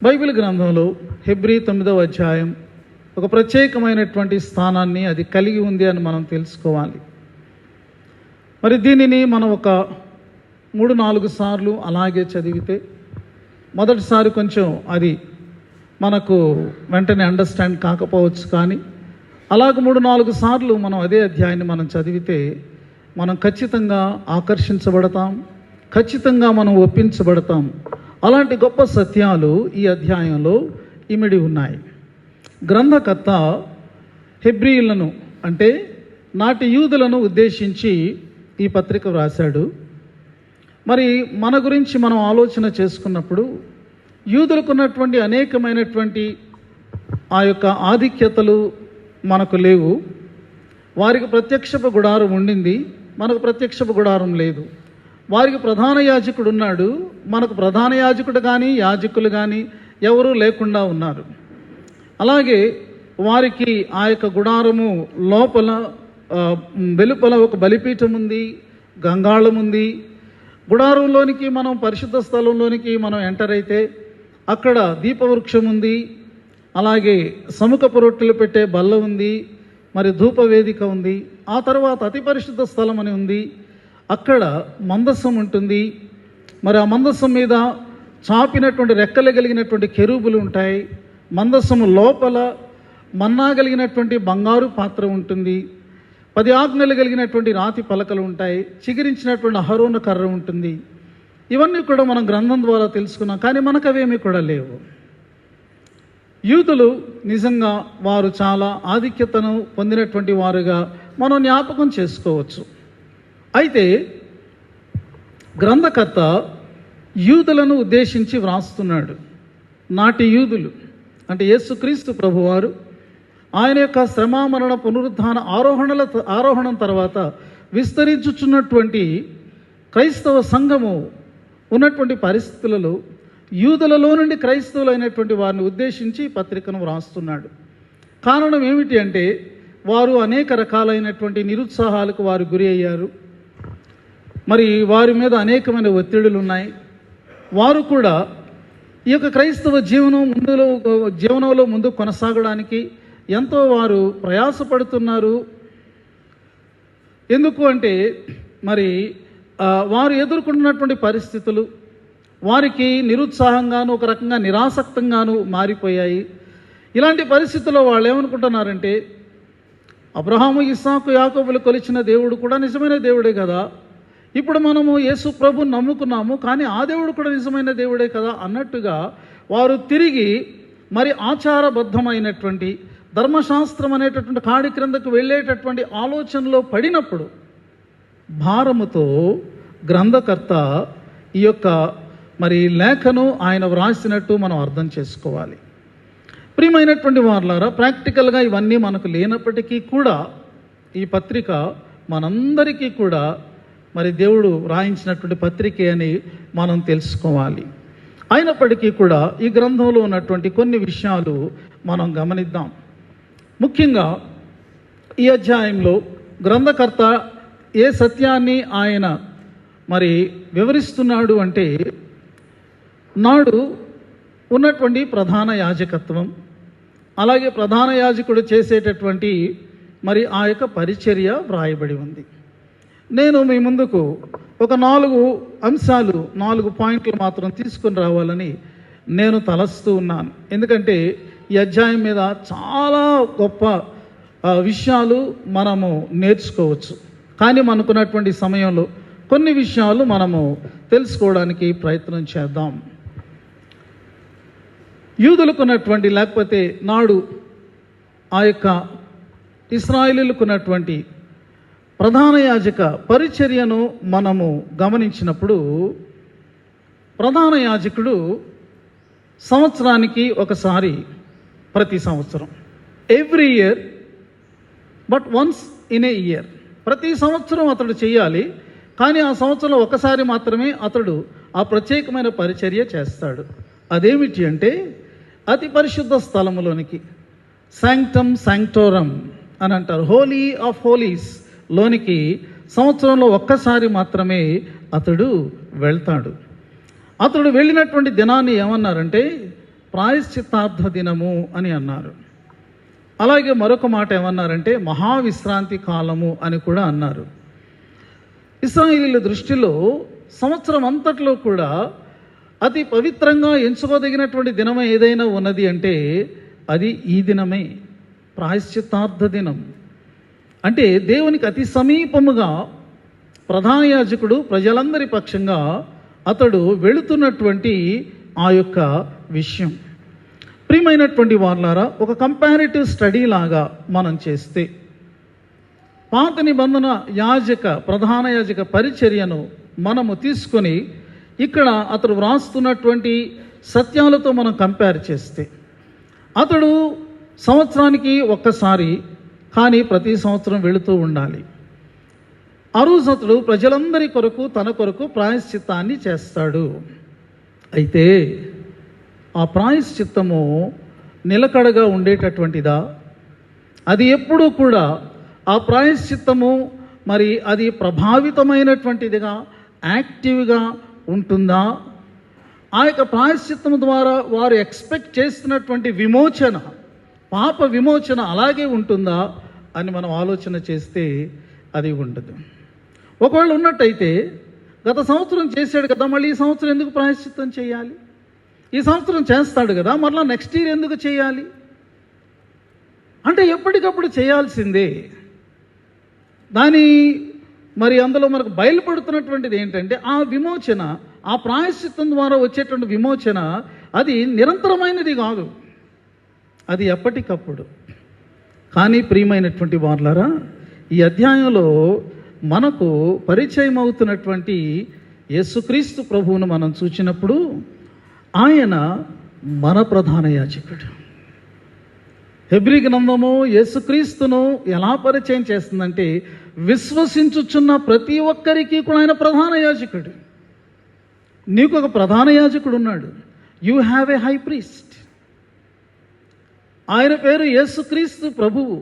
Bible గ్రంథంలో Hebrew 9వ అధ్యాయం ఒక ప్రత్యేకమైనటువంటి స్థానాన్ని అది కలిగి ఉంది అని మనం తెలుసుకోవాలి. మరి దీనిని మనం ఒక 3-4 సార్లు అలాగే చదివితే మొదటిసారి కొంచెం అది మనకు వెంటనే అండర్స్టాండ్ కాకపోవచ్చు, కానీ అలాగ 3-4 సార్లు మనం అదే అధ్యాయాన్ని మనం చదివితే మనం ఖచ్చితంగా ఆకర్షించబడతాం, ఖచ్చితంగా మనం ఒప్పించబడతాం. అలాంటి గొప్ప సత్యాలు ఈ అధ్యాయంలో ఇమిడి ఉన్నాయి. గ్రంథకర్త హెబ్రీయులను అంటే నాటి యూదులను ఉద్దేశించి ఈ పత్రిక వ్రాశాడు. మరి మన గురించి మనం ఆలోచన చేసుకున్నప్పుడు యూదులకు ఉన్నటువంటి అనేకమైనటువంటి ఆ యొక్క ఆధిక్యతలు మనకు లేవు. వారికి ప్రత్యక్షపు గుడారం ఉండింది, మనకు ప్రత్యక్షపు గుడారం లేదు. వారికి ప్రధాన యాజకుడు ఉన్నాడు, మనకు ప్రధాన యాజకుడు కానీ యాజకులు కానీ ఎవరూ లేకుండా ఉన్నారు. అలాగే వారికి ఆ యొక్క గుడారము లోపల వెలుపల ఒక బలిపీఠం ఉంది, గంగాళం ఉంది. గుడారంలోనికి మనం పరిశుద్ధ స్థలంలోనికి మనం ఎంటర్ అయితే అక్కడ దీపవృక్షం ఉంది, అలాగే సముఖపు రొట్టెలు పెట్టే బల్ల ఉంది, మరి ధూపవేదిక ఉంది. ఆ తర్వాత అతి పరిశుద్ధ స్థలం అని ఉంది, అక్కడ మందసం ఉంటుంది. మరి ఆ మందసం మీద చాపినటువంటి రెక్కలు కలిగినటువంటి కెరూబులు ఉంటాయి. మందసము లోపల మన్నా కలిగినటువంటి బంగారు పాత్ర ఉంటుంది. 10 ఆజ్ఞలు కలిగినటువంటి రాతి పలకలు ఉంటాయి. చిగిరించినటువంటి అహరోను కర్ర ఉంటుంది. ఇవన్నీ కూడా మనం గ్రంథం ద్వారా తెలుసుకున్నాం, కానీ మనకు అవేమీ కూడా లేవు. యూదులు నిజంగా వారు చాలా ఆధిక్యతను పొందినటువంటి వారుగా మనం జ్ఞాపకం చేసుకోవచ్చు. అయితే గ్రంథకర్త యూదులను ఉద్దేశించి వ్రాస్తున్నాడు. నాటి యూదులు అంటే యేసుక్రీస్తు ప్రభువారు ఆయన యొక్క శ్రమ మరణ పునరుద్ధాన ఆరోహణం తర్వాత విస్తరించుచున్నటువంటి క్రైస్తవ సంఘము ఉన్నటువంటి పరిస్థితులలో యూదులలో నుండి క్రైస్తవులైనటువంటి వారిని ఉద్దేశించి పత్రికను వ్రాస్తున్నాడు. కారణం ఏమిటి అంటే వారు అనేక రకాలైనటువంటి నిరుత్సాహాలకు వారు గురి అయ్యారు. మరి వారి మీద అనేకమైన ఒత్తిడులు ఉన్నాయి. వారు కూడా ఈ యొక్క క్రైస్తవ జీవనంలో ముందు కొనసాగడానికి ఎంతో వారు ప్రయాసపడుతున్నారు. ఎందుకు అంటే మరి వారు ఎదుర్కొంటున్నటువంటి పరిస్థితులు వారికి నిరుత్సాహంగాను ఒక రకంగా నిరాసక్తంగాను మారిపోయాయి. ఇలాంటి పరిస్థితుల్లో వాళ్ళు ఏమనుకుంటున్నారంటే అబ్రహాము, ఇస్సాకు, యాకోబులు కొలిచిన దేవుడు కూడా నిజమైన దేవుడే కదా, ఇప్పుడు మనము యేసు ప్రభుని నమ్ముకున్నాము, కానీ ఆ దేవుడు కూడా నిజమైన దేవుడే కదా అన్నట్టుగా వారు తిరిగి మరి ఆచారబద్ధమైనటువంటి ధర్మశాస్త్రం అనేటటువంటి కాడి క్రిందకు వెళ్ళేటటువంటి ఆలోచనలో పడినప్పుడు భారముతో గ్రంథకర్త ఈ యొక్క మరి లేఖను ఆయన వ్రాసినట్టు మనం అర్థం చేసుకోవాలి. ప్రియమైనటువంటి వారులారా, ప్రాక్టికల్గా ఇవన్నీ మనకు లేనప్పటికీ కూడా ఈ పత్రిక మనందరికీ కూడా మరి దేవుడు రాయించినటువంటి పత్రికే అని మనం తెలుసుకోవాలి. అయినప్పటికీ కూడా ఈ గ్రంథంలో ఉన్నటువంటి కొన్ని విషయాలు మనం గమనిద్దాం. ముఖ్యంగా ఈ అధ్యాయంలో గ్రంథకర్త ఏ సత్యాన్ని ఆయన మరి వివరిస్తున్నాడు అంటే నాడు ఉన్నటువంటి ప్రధాన యాజకత్వం, అలాగే ప్రధాన యాజకుడు చేసేటటువంటి మరి ఆ యొక్క పరిచర్య వ్రాయబడి ఉంది. నేను మీ ముందుకు ఒక 4 అంశాలు 4 పాయింట్లు మాత్రం తీసుకుని రావాలని నేను తలస్తూ ఉన్నాను. ఎందుకంటే ఈ అధ్యాయం మీద చాలా గొప్ప విషయాలు మనము నేర్చుకోవచ్చు, కానీ మనకున్నటువంటి సమయంలో కొన్ని విషయాలు మనము తెలుసుకోవడానికి ప్రయత్నం చేద్దాం. యూదులకున్నటువంటి లేకపోతే నాడు ఆ యొక్క ఇశ్రాయేలీయులకున్నటువంటి ప్రధాన యాజక పరిచర్యను మనము గమనించినప్పుడు ప్రధాన యాజకుడు సంవత్సరానికి ఒకసారి, ప్రతి సంవత్సరం, every year but once in a year, ప్రతి సంవత్సరం అతడు చేయాలి, కానీ ఆ సంవత్సరంలో ఒకసారి మాత్రమే అతడు ఆ ప్రత్యేకమైన పరిచర్య చేస్తాడు. అదేమిటి అంటే అతి పరిశుద్ధ స్థలములోనికి, శాంక్టమ్ శాంక్టోరమ్ అని అంటారు, హోలీ ఆఫ్ హోలీస్ లోనికి సంవత్సరంలో ఒక్కసారి మాత్రమే అతడు వెళ్తాడు. అతడు వెళ్ళినటువంటి దినాన్ని ఏమన్నారంటే ప్రాయశ్చిత్తార్థ దినము అని అన్నారు. అలాగే మరొక మాట ఏమన్నారంటే మహావిశ్రాంతి కాలము అని కూడా అన్నారు. ఇశ్రాయేలీయుల దృష్టిలో సంవత్సరం అంతట్లో కూడా అతి పవిత్రంగా ఎంచుకోదగినటువంటి దినం ఏదైనా ఉన్నది అంటే అది ఈ దినమే, ప్రాయశ్చిత్తార్థ దినం. అంటే దేవునికి అతి సమీపముగా ప్రధాన యాజకుడు ప్రజలందరి పక్షంగా అతడు వెళుతున్నటువంటి ఆ యొక్క విషయం. ప్రియమైనటువంటి వార్లారా, ఒక కంపారిటివ్ స్టడీ లాగా మనం చేస్తే పాత నిబంధన ప్రధాన యాజక పరిచర్యను మనము తీసుకొని ఇక్కడ అతడు వ్రాస్తున్నటువంటి సత్యాలతో మనం కంపేర్ చేస్తే అతడు సంవత్సరానికి ఒక్కసారి కానీ ప్రతి సంవత్సరం వెళుతూ ఉండాలి. ఆ రోజు అతడు ప్రజలందరి కొరకు తన కొరకు ప్రాయశ్చిత్తాన్ని చేస్తాడు. అయితే ఆ ప్రాయశ్చిత్తము నిలకడగా ఉండేటటువంటిదా? అది ఎప్పుడూ కూడా ఆ ప్రాయశ్చిత్తము మరి అది ప్రభావితమైనటువంటిదిగా యాక్టివ్గా ఉంటుందా? ఆ యొక్క ప్రాయశ్చిత్తము ద్వారా వారు ఎక్స్పెక్ట్ చేస్తున్నటువంటి విమోచన, పాప విమోచన అలాగే ఉంటుందా అని మనం ఆలోచన చేస్తే అది ఉండదు. ఒకవేళ ఉన్నట్టయితే గత సంవత్సరం చేశాడు కదా, మళ్ళీ ఈ సంవత్సరం ఎందుకు ప్రాయశ్చిత్తం చేయాలి? ఈ సంవత్సరం చేస్తాడు కదా, మరలా నెక్స్ట్ ఇయర్ ఎందుకు చేయాలి? అంటే ఎప్పటికప్పుడు చేయాల్సిందే. మరి అందులో మనకు బయలుపడుతున్నటువంటిది ఏంటంటే ఆ విమోచన, ఆ ప్రాయశ్చిత్తం ద్వారా వచ్చేటువంటి విమోచన అది నిరంతరమైనది కాదు, అది ఎప్పటికప్పుడు. కానీ ప్రియమైనటువంటి వార్లారా, ఈ అధ్యాయంలో మనకు పరిచయం అవుతున్నటువంటి యేసుక్రీస్తు ప్రభువును మనం చూచినప్పుడు ఆయన మన ప్రధాన యాజకుడు. హెబ్రీ గ్రంథము యేసుక్రీస్తును ఎలా పరిచయం చేస్తుందంటే విశ్వసించుచున్న ప్రతి ఒక్కరికి కూడా ఆయన ప్రధాన యాజకుడు. నీకు ఒక ప్రధాన యాజకుడు ఉన్నాడు. You have a high priest. ఆయన పేరు యేసుక్రీస్తు ప్రభువు.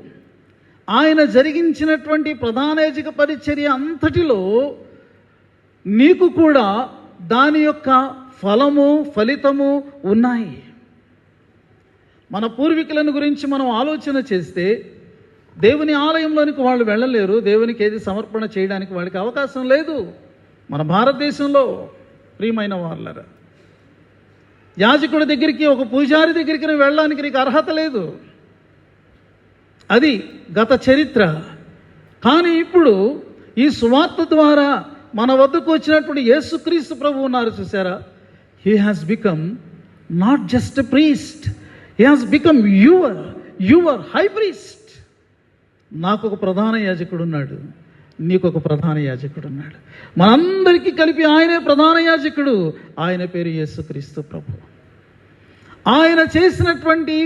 ఆయన జరిగించినటువంటి ప్రధాన యాజక పరిచర్య అంతటిలో నీకు కూడా దాని యొక్క ఫలితము ఉన్నాయి. మన పూర్వీకులను గురించి మనం ఆలోచన చేస్తే దేవుని ఆలయంలోనికి వాళ్ళు వెళ్ళలేరు, దేవునికి ఏది సమర్పణ చేయడానికి వాళ్ళకి అవకాశం లేదు. మన భారతదేశంలో ప్రియమైన వాళ్ళరా, యాజకుడి దగ్గరికి, ఒక పూజారి దగ్గరికి వెళ్ళడానికి నీకు అర్హత లేదు. అది గత చరిత్ర. కానీ ఇప్పుడు ఈ సువార్త ద్వారా మన వద్దకు వచ్చినటువంటి యేసుక్రీస్తు ప్రభు ఉన్నారు చూసారా, he has become not just a priest, he has become your high priest. నాకు ఒక ప్రధాన యాజకుడు ఉన్నాడు, నీకు ఒక ప్రధాన యాజకుడు ఉన్నాడు, మనందరికీ కలిపి ఆయనే ప్రధాన యాజకుడు. ఆయన పేరు యేసుక్రీస్తు ప్రభు. ఆయన చేసినటువంటి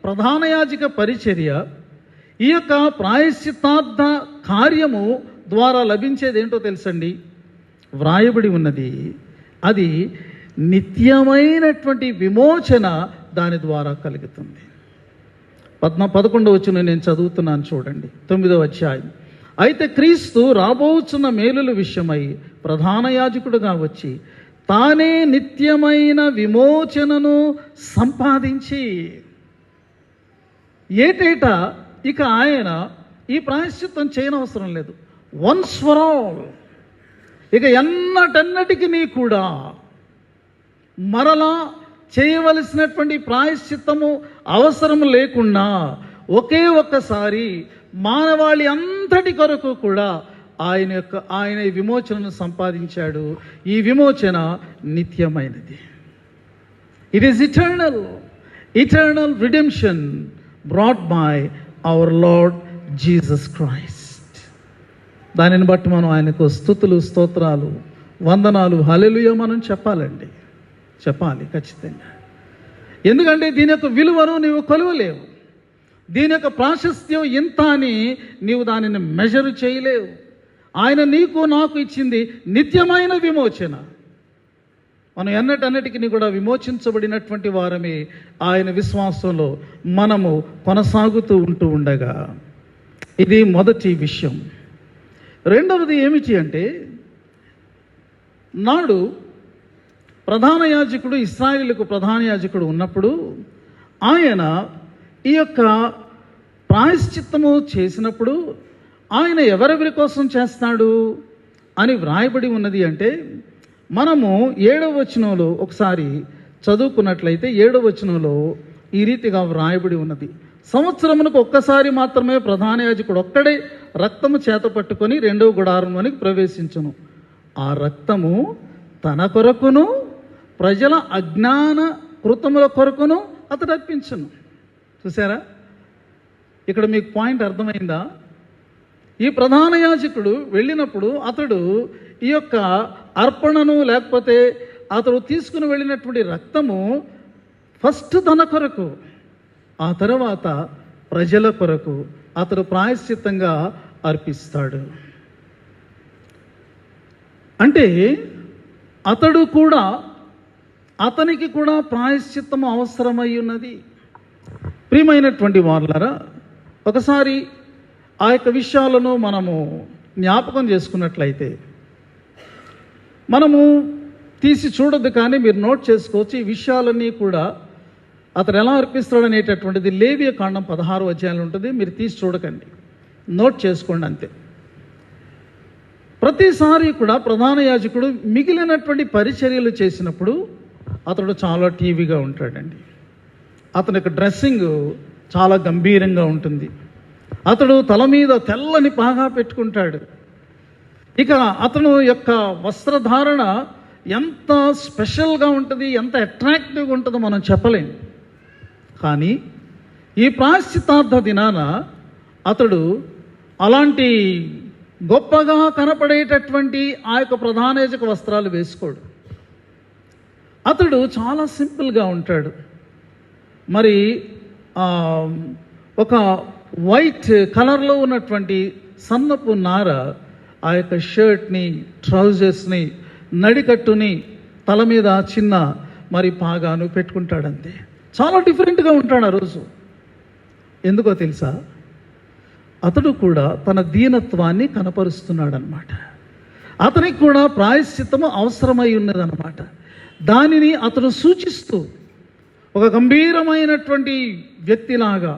ప్రధాన యాజక పరిచర్య, ఈ యొక్క ప్రాయశ్చిత్తార్థ కార్యము ద్వారా లభించేది ఏంటో తెలుసండి, వ్రాయబడి ఉన్నది. అది నిత్యమైనటువంటి విమోచన దాని ద్వారా కలుగుతుంది. 11వ వచనం నేను చదువుతున్నాను చూడండి, 9వ అధ్యాయం. అయితే క్రీస్తు రాబోచున్న మేలుల విషయమై ప్రధాన యాజకుడుగా వచ్చి తానే నిత్యమైన విమోచనను సంపాదించి, ఏటేటా ఇక ఆయన ఈ ప్రాయశ్చిత్తం చేయనవసరం లేదు, వన్స్ ఫర్ ఆల్, ఇక ఎన్నటన్నటికి కూడా మరలా చేయవలసినటువంటి ప్రాయశ్చిత్తము అవసరం లేకుండా ఒకే ఒక్కసారి మానవాళి అంతటి కొరకు కూడా ఆయన విమోచనను సంపాదించాడు. ఈ విమోచన నిత్యమైనది. It is eternal redemption brought by our Lord Jesus Christ. దానిని బట్టి మనం ఆయనకు స్తుతులు, స్తోత్రాలు, వందనాలు, హల్లెలూయా మనం చెప్పాలి ఖచ్చితంగా. ఎందుకంటే దీని యొక్క విలువను నీవు కొలవలేవు, దీని యొక్క ప్రాశస్త్యం ఎంత అని నీవు దానిని మెజర్ చేయలేవు. ఆయన నీకు నాకు ఇచ్చింది నిత్యమైన విమోచన. మనం ఎన్నటన్నిటికీ కూడా విమోచించబడినటువంటి వారమే ఆయన విశ్వాసంలో మనము కొనసాగుతూ ఉంటూ ఉండగా, ఇది మొదటి విషయం. రెండవది ఏమిటి అంటే, నాడు ప్రధాన యాజకుడు, ఇశ్రాయేలుకు ప్రధాన యాజకుడు ఉన్నప్పుడు ఆయన ఈ యొక్క ప్రాయశ్చిత్తము చేసినప్పుడు ఆయన ఎవరెవరి కోసం చేస్తాడు అని వ్రాయబడి ఉన్నది అంటే, మనము 7వ వచనంలో ఒకసారి చదువుకున్నట్లయితే 7వ వచనంలో ఈ రీతిగా వ్రాయబడి ఉన్నది. సంవత్సరమునకు ఒక్కసారి మాత్రమే ప్రధాన యాజకుడు ఒక్కడే రక్తము చేత పట్టుకొని 2వ గుడారంలోనికి ప్రవేశించును. ఆ రక్తము తన కొరకును ప్రజల అజ్ఞాన కృతముల కొరకును అతడు అర్పించును. చూసారా, ఇక్కడ మీకు పాయింట్ అర్థమైందా? ఈ ప్రధాన యాజకుడు వెళ్ళినప్పుడు అతడు ఈ యొక్క అర్పణను, లేకపోతే అతడు తీసుకుని వెళ్ళినటువంటి రక్తము ఫస్ట్ తన కొరకు, ఆ తర్వాత ప్రజల కొరకు అతడు ప్రాయశ్చిత్తంగా అర్పిస్తాడు. అంటే అతనికి కూడా ప్రాయశ్చిత్తము అవసరమై ఉన్నది. ప్రియమైనటువంటి వారులారా, ఒకసారి ఆ యొక్క విషయాలను మనము జ్ఞాపకం చేసుకున్నట్లయితే, మనము తీసి చూడొద్దు కానీ మీరు నోట్ చేసుకోవచ్చు. ఈ విషయాలన్నీ కూడా అతను ఎలా అర్పిస్తాడు అనేటటువంటిది లేవియ కాండం 16వ అధ్యాయంలో ఉంటుంది. మీరు తీసి చూడకండి, నోట్ చేసుకోండి అంతే. ప్రతిసారి కూడా ప్రధాన యాజకుడు మిగిలినటువంటి పరిచర్యలు చేసినప్పుడు అతడు చాలా టీవీగా ఉంటాడండి. అతని యొక్క డ్రెస్సింగ్ చాలా గంభీరంగా ఉంటుంది. అతడు తల మీద తెల్లని పాగా పెట్టుకుంటాడు. ఇక అతను యొక్క వస్త్రధారణ ఎంత స్పెషల్గా ఉంటుంది, ఎంత అట్రాక్టివ్గా ఉంటుందో మనం చెప్పలేం. కానీ ఈ ప్రాయశ్చిత్తార్థ దినాన అతడు అలాంటి గొప్పగా కనపడేటటువంటి ఆ యొక్క ప్రధాన యాజక వస్త్రాలు వేసుకోడు. అతడు చాలా సింపుల్గా ఉంటాడు. మరి ఒక వైట్ కలర్లో ఉన్నటువంటి సన్నపు నార ఆ యొక్క షర్ట్ని, ట్రౌజర్స్ని, నడికట్టుని, తల మీద చిన్న మరి పాగాను పెట్టుకుంటాడంతే. చాలా డిఫరెంట్గా ఉంటాడు ఆ రోజు. ఎందుకో తెలుసా? అతడు కూడా తన దీనత్వాన్ని కనపరుస్తున్నాడనమాట. అతనికి కూడా ప్రాయశ్చిత్తము అవసరమై ఉన్నదన్నమాట. దానిని అతడు సూచిస్తూ ఒక గంభీరమైనటువంటి వ్యక్తిలాగా,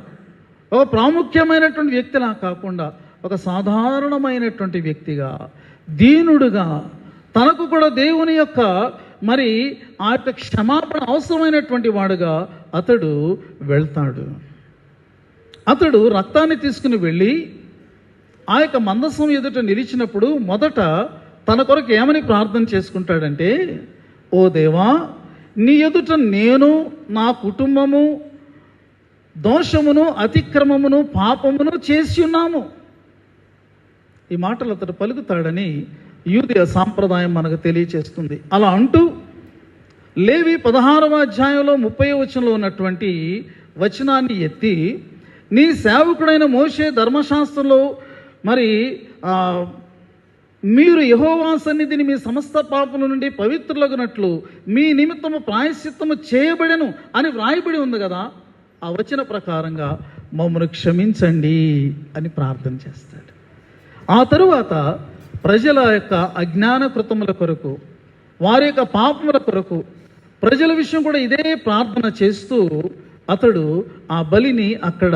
ఒక ప్రాముఖ్యమైనటువంటి వ్యక్తిలా కాకుండా ఒక సాధారణమైనటువంటి వ్యక్తిగా, దీనుడుగా, తనకు కూడా దేవుని యొక్క మరి ఆ యొక్క క్షమాపణ అవసరమైనటువంటి వాడుగా అతడు వెళ్తాడు. అతడు రక్తాన్ని తీసుకుని వెళ్ళి ఆ యొక్క మందసం ఎదుట నిలిచినప్పుడు మొదట తన కొరకు ఏమని ప్రార్థన చేసుకుంటాడంటే, ఓ దేవా, నీ ఎదుట నేను, నా కుటుంబము దోషమును, అతిక్రమమును, పాపమును చేసి ఉన్నాము. ఈ మాటలు అతడు పలుకుతాడని యూదయ సాంప్రదాయం మనకు తెలియచేస్తుంది. అలా అంటూ లేవి 16వ అధ్యాయంలో 30వ వచనంలో ఉన్నటువంటి వచనాన్ని ఎత్తి, నీ సేవకుడైన మోషే ధర్మశాస్త్రంలో మరి మీరు యెహోవా సన్నిధిని మీ సమస్త పాపముల నుండి పవిత్రులగునట్లు మీ నిమిత్తము ప్రాయశ్చిత్తము చేయబడెను అని వ్రాయబడి ఉంది కదా. ఆ వచన ప్రకారంగా మమ్మల్ని క్షమించండి అని ప్రార్థన చేస్తాడు. ఆ తరువాత ప్రజల యొక్క అజ్ఞాన కృతముల కొరకు, వారి యొక్క పాపముల కొరకు, ప్రజల విషయం కూడా ఇదే ప్రార్థన చేస్తూ అతడు ఆ బలిని అక్కడ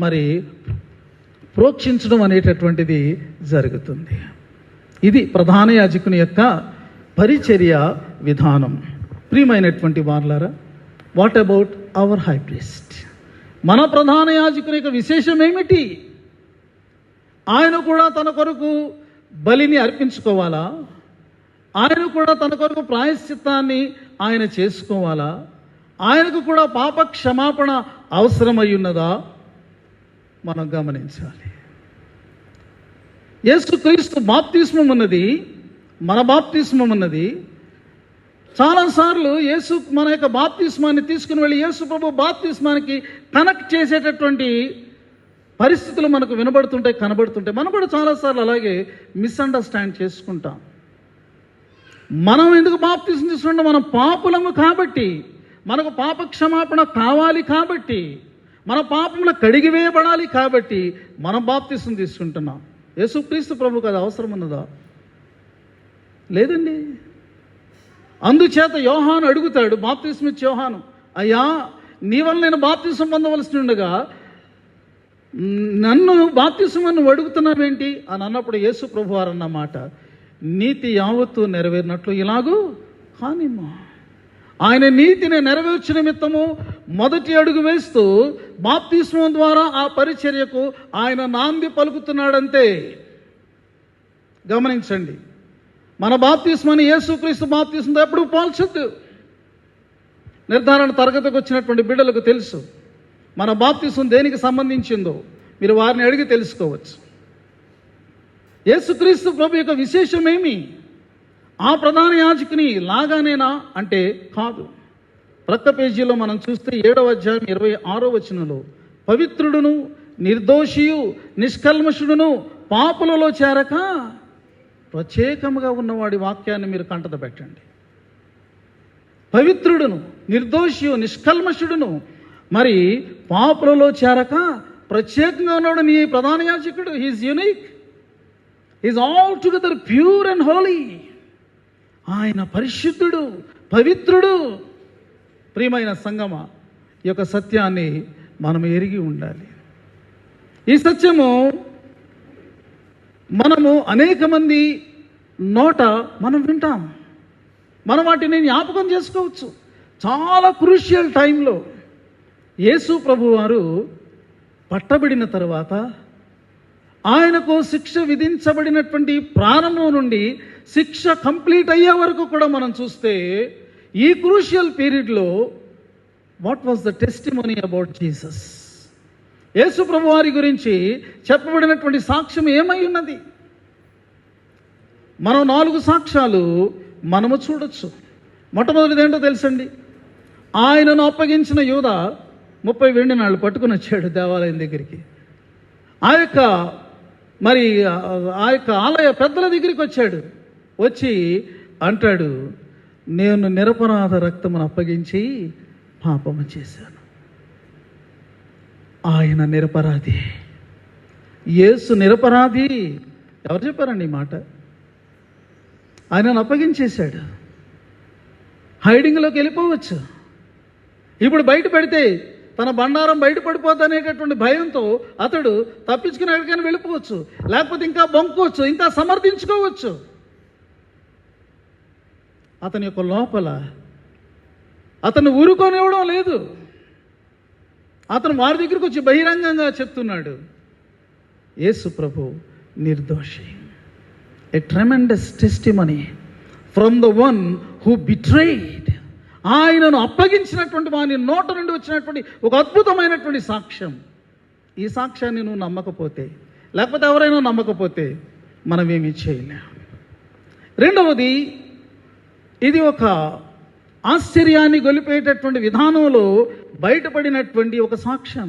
మరి ప్రోక్షించడం అనేటటువంటిది జరుగుతుంది. ఇది ప్రధాన యాజకుని యొక్క పరిచర్య విధానం. ప్రియమైనటువంటి వార్లారా, what about our high priest? మన ప్రధాన యాజకుని యొక్క విశేషం ఏమిటి? ఆయన కూడా తన కొరకు బలిని అర్పించుకోవాలా? ఆయన కూడా తన కొరకు ప్రాయశ్చిత్తాన్ని ఆయన చేసుకోవాలా? ఆయనకు కూడా పాప క్షమాపణ అవసరమై ఉన్నదా? మనం గమనించాలి. యేసుక్రీస్తు బాప్తిస్మం ఉన్నది, మన బాప్తిస్మం ఉన్నది. చాలాసార్లు యేసు మన యొక్క బాప్తిస్మాన్ని తీసుకుని వెళ్ళి యేసు ప్రభు బాప్తిస్మానికి కనెక్ట్ చేసేటటువంటి పరిస్థితులు మనకు వినబడుతుంటాయి, కనబడుతుంటాయి. మనం కూడా చాలాసార్లు అలాగే మిస్అండర్స్టాండ్ చేసుకుంటాం. మనం ఎందుకు బాప్తిస్మం తీసుకుంటాం? మనం పాపులము కాబట్టి, మనకు పాప క్షమాపణ కావాలి కాబట్టి, మన పాపములు కడిగివేయబడాలి కాబట్టి మనం బాప్తిస్మం తీసుకుంటున్నాం. యేసుక్రీస్తు ప్రభువుకు అది అవసరం ఉన్నదా? లేదండి. అందుచేత యోహాను అడుగుతాడు, బాప్తిస్మ ఇచ్చే యోహాను, అయ్యా నీ వల్ల నేను బాప్తిస్మ పొందవలసి ఉండగా నన్ను బాప్తిస్మ నువ్వు అడుగుతున్నావేంటి అని అన్నప్పుడు యేసు ప్రభు వారు అన్నమాట, నీతి యావత్తు నెరవేరినట్లు ఇలాగూ కానిమ్మా. ఆయన నీతిని నెరవేర్చిన నిమిత్తము మొదటి అడుగు వేస్తూ బాప్తిస్మం ద్వారా ఆ పరిచర్యకు ఆయన నాంది పలుకుతున్నాడంతే. గమనించండి, మన బాప్తిస్మాన్ని యేసుక్రీస్తు బాప్తిస్మంతో ఎప్పుడు పోల్చొద్దు. నిర్ధారణ తరగతికి వచ్చినటువంటి బిడ్డలకు తెలుసు మన బాప్తిస్మం దేనికి సంబంధించిందో. మీరు వారిని అడిగి తెలుసుకోవచ్చు. యేసుక్రీస్తు ప్రభు యొక్క విశేషమేమి? ఆ ప్రధాన యాజకుని లాగానేనా అంటే కాదు. ప్రక్క పేజీలో మనం చూస్తే 7వ అధ్యాయం 26వ వచనంలో, పవిత్రుడును నిర్దోషియు నిష్కల్మషుడును పాపులలో చేరక ప్రత్యేకముగా ఉన్నవాడి వాక్యాన్ని మీరు కంటత పెట్టండి. పవిత్రుడును నిర్దోషియు నిష్కల్మషుడును మరి పాపులలో చేరక ప్రత్యేకంగా ఉన్నాడు నీ ప్రధాన యాజకుడు. He's unique, he's altogether pure and holy. ఆయన పరిశుద్ధుడు, పవిత్రుడు. ప్రియమైన సంగమ, ఈ యొక్క సత్యాన్ని మనం ఎరిగి ఉండాలి. ఈ సత్యము మనము అనేక మంది నోట మనం వింటాం, మనం వాటిని జ్ఞాపకం చేసుకోవచ్చు. చాలా క్రూషియల్ టైంలో యేసు ప్రభు వారు పట్టబడిన తర్వాత ఆయనకు శిక్ష విధించబడినటువంటి ప్రారంభం నుండి శిక్ష కంప్లీట్ అయ్యే వరకు కూడా మనం చూస్తే ఈ క్రూషియల్ పీరియడ్లో what was the testimony about Jesus? Yesu ప్రభు వారి గురించి చెప్పబడినటువంటి సాక్ష్యం ఏమై ఉన్నది? మనం 4 సాక్ష్యాలు మనము చూడొచ్చు. మొట్టమొదటిది ఏంటో తెలుసండి, ఆయనను అప్పగించిన యూద 30 వెండి నాళ్ళు పట్టుకుని వచ్చాడు దేవాలయం దగ్గరికి. ఆ యొక్క ఆలయ పెద్దల దగ్గరికి వచ్చాడు. వచ్చి అంటాడు, నేను నిరపరాధ రక్తమును అప్పగించి పాపము చేశాను. ఆయన నిరపరాధి, యేసు నిరపరాధి. ఎవరు చెప్పారండి ఈ మాట? ఆయనను అప్పగించేశాడు. హైడింగ్లోకి వెళ్ళిపోవచ్చు. ఇప్పుడు బయట పెడితే తన బండారం బయటపడిపోద్ది అనేటటువంటి భయంతో అతడు తప్పించుకుని ఎక్కడికైనా వెళ్ళిపోవచ్చు, లేకపోతే ఇంకా బొంకోవచ్చు, ఇంకా సమర్థించుకోవచ్చు. అతని యొక్క లోపల అతను ఊరుకోనివ్వడం లేదు. అతను వారి దగ్గరికి వచ్చి బహిరంగంగా చెప్తున్నాడు, యేసు ప్రభు నిర్దోషి. A tremendous testimony from the one who betrayed. ఆయనను అప్పగించినటువంటి వాని నోట నుండి వచ్చినటువంటి ఒక అద్భుతమైనటువంటి సాక్ష్యం. ఈ సాక్ష్యాన్ని నువ్వు నమ్మకపోతే, లేకపోతే ఎవరైనా నమ్మకపోతే మనం ఏమీ చేయలేం. రెండవది, ఇది ఒక ఆశ్చర్యాన్ని గొలిపేటటువంటి విధానంలో బయటపడినటువంటి ఒక సాక్ష్యం.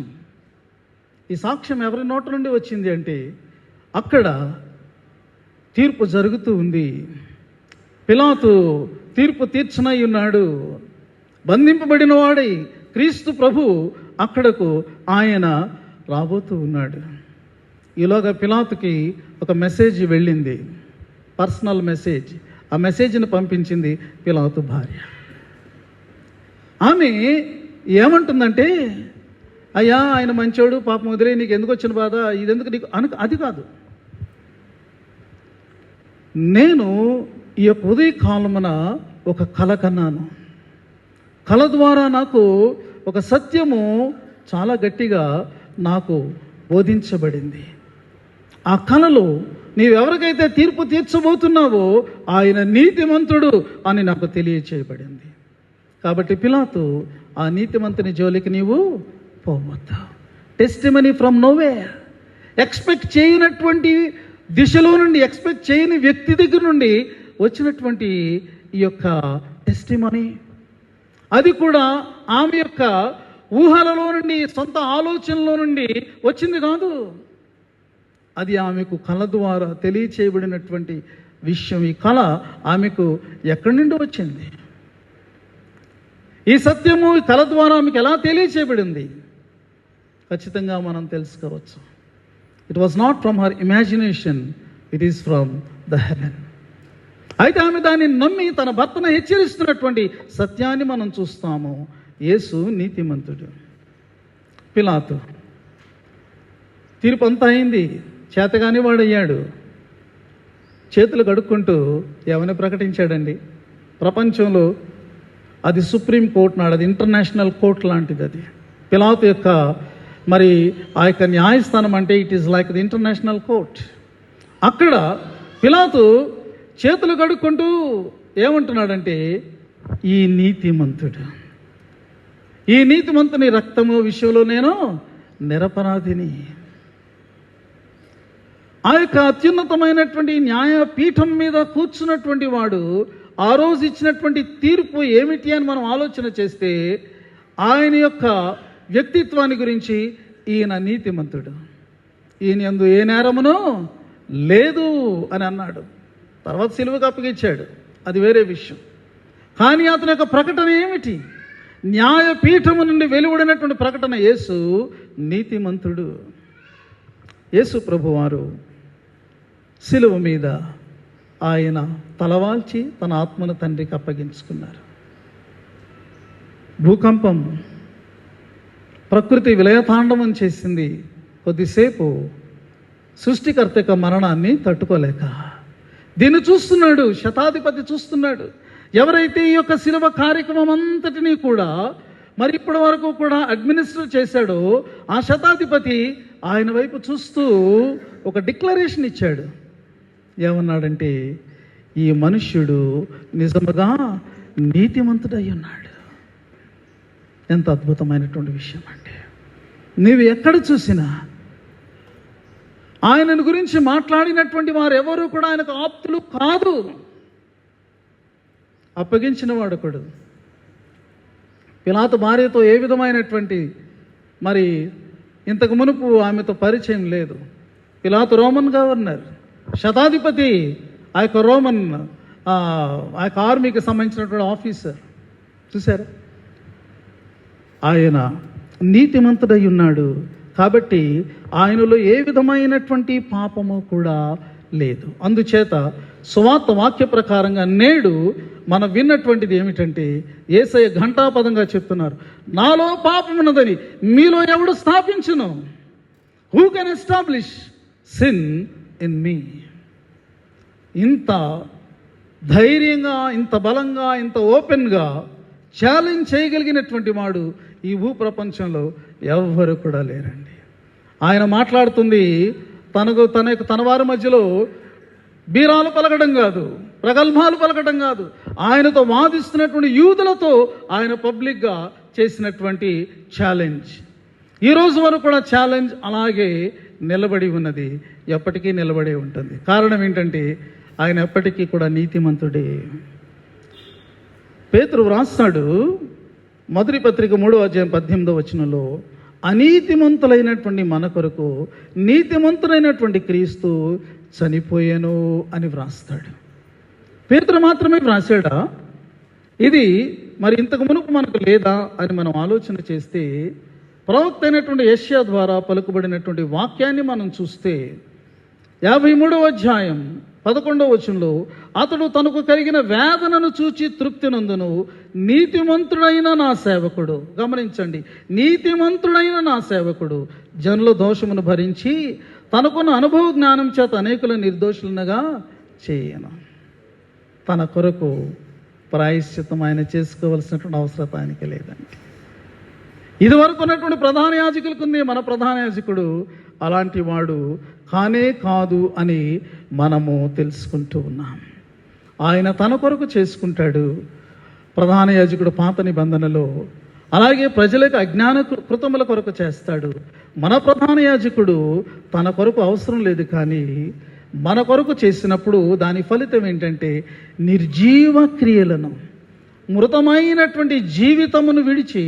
ఈ సాక్ష్యం ఎవరి నోట నుండి వచ్చింది అంటే, అక్కడ తీర్పు జరుగుతూ ఉంది. పిలాతు తీర్పు తీర్చనై ఉన్నాడు. బంధింపబడిన వాడై క్రీస్తు ప్రభు అక్కడకు ఆయన రాబోతూ ఉన్నాడు. ఈలోగా పిలాతుకి ఒక మెసేజ్ వెళ్ళింది, పర్సనల్ మెసేజ్. ఆ మెసేజ్ని పంపించింది పిలాతు భార్య. ఆమె ఏమంటుందంటే, అయ్యా ఆయన మంచోడు, పాపం వదిలే, నీకు ఎందుకు వచ్చిన బాధ, ఇదెందుకు నీకు అది కాదు. నేను ఈ యొక్క ఉదయకాలమున ఒక కల కన్నాను. కల ద్వారా నాకు ఒక సత్యము చాలా గట్టిగా నాకు బోధించబడింది. ఆ కలలో నీవెవరికైతే తీర్పు తీర్చబోతున్నావో ఆయన నీతిమంతుడు అని నాకు తెలియచేయబడింది. కాబట్టి పిలాతు, ఆ నీతిమంతుని జోలికి నీవు పోవద్దు. Testimony from nowhere. ఎక్స్పెక్ట్ చేయనటువంటి దిశలో నుండి, ఎక్స్పెక్ట్ చేయని వ్యక్తి దగ్గర నుండి వచ్చినటువంటి ఈ యొక్క టెస్టిమనీ, అది కూడా ఆమె యొక్క ఊహలలో నుండి, సొంత ఆలోచనలో నుండి వచ్చింది కాదు. అది ఆమెకు కళ ద్వారా తెలియచేయబడినటువంటి విషయం. ఈ కళ ఆమెకు ఎక్కడి నుండి వచ్చింది? ఈ సత్యము ఈ కళ ద్వారా ఆమెకు ఎలా తెలియచేయబడింది? ఖచ్చితంగా మనం తెలుసుకోవచ్చు. It was not from her imagination, it is from the heaven. అయితే ఆమె దాన్ని నమ్మి తన భర్తను హెచ్చరిస్తున్నటువంటి సత్యాన్ని మనం చూస్తాము. యేసు నీతిమంతుడు. పిలాతు తీర్పు అంతా అయింది, చేతగాని వాడయ్యాడు. చేతులు కడుక్కుంటూ ఏమని ప్రకటించాడండి? ప్రపంచంలో అది సుప్రీం కోర్టు నాడు, అది ఇంటర్నేషనల్ కోర్ట్ లాంటిది. అది పిలాతు యొక్క మరి ఆ యొక్క న్యాయస్థానం అంటే it is like the international court. అక్కడ పిలాతు చేతులు కడుక్కుంటూ ఏమంటున్నాడంటే, ఈ నీతిమంతుడు, ఈ నీతిమంతుని రక్తము విషయంలో నేను నిరపరాధిని. ఆ యొక్క అత్యున్నతమైనటువంటి న్యాయపీఠం మీద కూర్చున్నటువంటి వాడు ఆ రోజు ఇచ్చినటువంటి తీర్పు ఏమిటి అని మనం ఆలోచన చేస్తే, ఆయన యొక్క వ్యక్తిత్వాన్ని గురించి, ఈయన నీతిమంతుడు, ఈయన యందు ఏ నేరమును లేదు అని అన్నాడు. తర్వాత సిలువకు అప్పగించాడు, అది వేరే విషయం. కానీ అతని యొక్క ప్రకటన ఏమిటి? న్యాయపీఠము నుండి వెలువడినటువంటి ప్రకటన, యేసు నీతిమంతుడు. యేసు ప్రభువారు సిలువ మీద ఆయన తలవాల్చి తన ఆత్మను తండ్రికి అప్పగించుకున్నారు. భూకంపం, ప్రకృతి విలయతాండవం చేసింది. కొద్దిసేపు సృష్టికర్త యొక్క మరణాన్ని తట్టుకోలేక దీన్ని చూస్తున్నాడు, శతాధిపతి చూస్తున్నాడు. ఎవరైతే ఈ యొక్క శిలువ కార్యక్రమం అంతటినీ కూడా మరి ఇప్పటి వరకు కూడా అడ్మినిస్టర్ చేశాడో ఆ శతాధిపతి ఆయన వైపు చూస్తూ ఒక డిక్లరేషన్ ఇచ్చాడు. ఏమన్నాడంటే, ఈ మనుష్యుడు నిజముగా నీతిమంతుడై ఉన్నాడు. ఎంత అద్భుతమైనటువంటి విషయం అంటే, నీవు ఎక్కడ చూసినా ఆయనను గురించి మాట్లాడినటువంటి వారు ఎవరు కూడా ఆయనకు ఆప్తులు కాదు. అప్పగించిన వాడొకడు. పిలాతు భార్యతో ఏ విధమైనటువంటి మరి ఇంతకు మునుపు ఆమెతో పరిచయం లేదు. పిలాతు రోమన్ గవర్నర్, శతాధిపతి ఆ యొక్క రోమన్ ఆ యొక్క ఆర్మీకి సంబంధించినటువంటి ఆఫీసర్. చూశారు, ఆయన నీతిమంతుడై ఉన్నాడు కాబట్టి ఆయనలో ఏ విధమైనటువంటి పాపము కూడా లేదు. అందుచేత సువార్త వాక్య ప్రకారంగా నేడు మనం విన్నటువంటిది ఏమిటంటే, యేసయ్య ఘంటాపదంగా చెప్తున్నారు, నాలో పాపం ఉన్నదని మీలో ఎవడు స్థాపించును? Who can establish sin in me? ఇంత ధైర్యంగా, ఇంత బలంగా, ఇంత ఓపెన్గా ఛాలెంజ్ చేయగలిగినటువంటి వాడు ఈ భూప్రపంచంలో ఎవ్వరు కూడా లేరండి. ఆయన మాట్లాడుతుంది తన వారి మధ్యలో బీరాలు పలకడం కాదు, ప్రగల్భాలు పలకడం కాదు, ఆయనతో వాదిస్తున్నటువంటి యూదులతో ఆయన పబ్లిక్గా చేసినటువంటి ఛాలెంజ్. ఈరోజు వరకు కూడా ఛాలెంజ్ అలాగే నిలబడి ఉన్నది, ఎప్పటికీ నిలబడే ఉంటుంది. కారణం ఏంటంటే, ఆయన ఎప్పటికీ కూడా నీతిమంతుడే. పేతురు వ్రాస్తాడు, మొదటి పత్రిక 3వ అధ్యాయం 18వ వచనంలో, అనీతిమంతులైనటువంటి మన కొరకు నీతిమంతులైనటువంటి క్రీస్తు చనిపోయాను అని వ్రాస్తాడు. పేతురు మాత్రమే వ్రాసాడా? ఇది మరి ఇంతకు మునుపు మనకు లేదా అని మనం ఆలోచన చేస్తే, ప్రవక్త అయినటువంటి యెషయా ద్వారా పలుకుబడినటువంటి వాక్యాన్ని మనం చూస్తే 53వ అధ్యాయం 11వ వచనంలో, అతడు తనకు కలిగిన వేదనను చూచి తృప్తి నందును, నీతిమంతుడైన నా సేవకుడు, గమనించండి, నీతిమంతుడైన నా సేవకుడు జనుల దోషమును భరించి తనకున్న అనుభవ జ్ఞానం చేత అనేకుల నిర్దోషులనగా చేయను. తన కొరకు ప్రాయశ్చిత్తం ఆయన చేసుకోవలసినటువంటి అవసరం ఆయనకి లేదండి. ఇదివరకు ఉన్నటువంటి ప్రధాన యాజకులకు ఉంది, మన ప్రధాన యాజకుడు అలాంటి వాడు కానే కాదు అని మనము తెలుసుకుంటూ ఉన్నాం. ఆయన తన కొరకు చేసుకుంటాడు. ప్రధాన యాజకుడు పాత నిబంధనలో, అలాగే ప్రజలకు అజ్ఞాన కృతముల కొరకు చేస్తాడు. మన ప్రధాన యాజకుడు తన కొరకు అవసరం లేదు, కానీ మన కొరకు చేసినప్పుడు దాని ఫలితం ఏంటంటే, నిర్జీవ క్రియలను, మృతమైనటువంటి జీవితమును విడిచి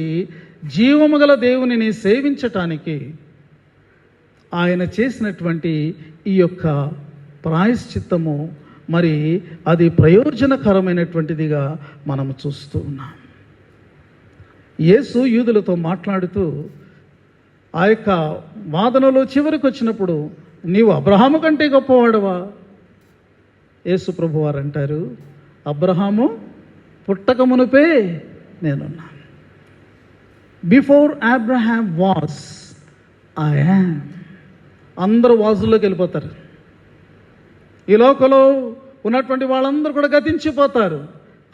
జీవము గల దేవునిని సేవించటానికి ఆయన చేసినటువంటి ఈ యొక్క ప్రాయశ్చిత్తము మరి అది ప్రయోజనకరమైనటువంటిదిగా మనము చూస్తూ ఉన్నాం. యేసు యూదులతో మాట్లాడుతూ ఆ యొక్క వాదనలో చివరికి వచ్చినప్పుడు, నీవు అబ్రహాము కంటే గొప్పవాడవా? యేసు ప్రభువారు అంటారు, అబ్రహాము పుట్టక మునుపే నేనున్నాను. Before Abraham was I am. అందరూ వాజుల్లోకి వెళ్ళిపోతారు. ఈ లోకంలో ఉన్నటువంటి వాళ్ళందరూ కూడా గతించిపోతారు.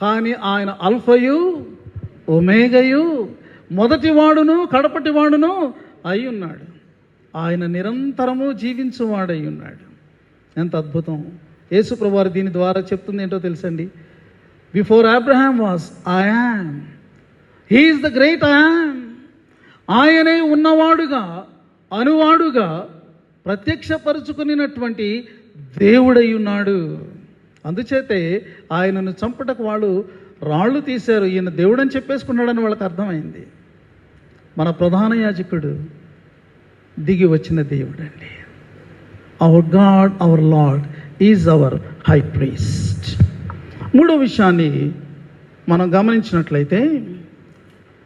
కానీ ఆయన అల్ఫయు ఒమేగయు, మొదటివాడును కడపటివాడును అయి ఉన్నాడు. ఆయన నిరంతరము జీవించువాడై ఉన్నాడు. ఎంత అద్భుతం! యేసు ప్రభువారు దీని ద్వారా చెప్తుంది ఏంటో తెలుసండి. Before Abraham was I am. He is the great I am. ఆయనే ఉన్నవాడుగా అనువాడుగా ప్రత్యక్షపరుచుకున్నటువంటి దేవుడై ఉన్నాడు. అందుచేతే ఆయనను చంపటకు వాళ్ళు రాళ్ళు తీశారు. ఈయన దేవుడని చెప్పేసుకున్నాడని వాళ్ళకి అర్థమైంది. మన ప్రధాన యాజకుడు దిగి వచ్చిన దేవుడండి. Our God, our Lord is our high priest. మూడో విషయాన్ని మనం గమనించినట్లయితే,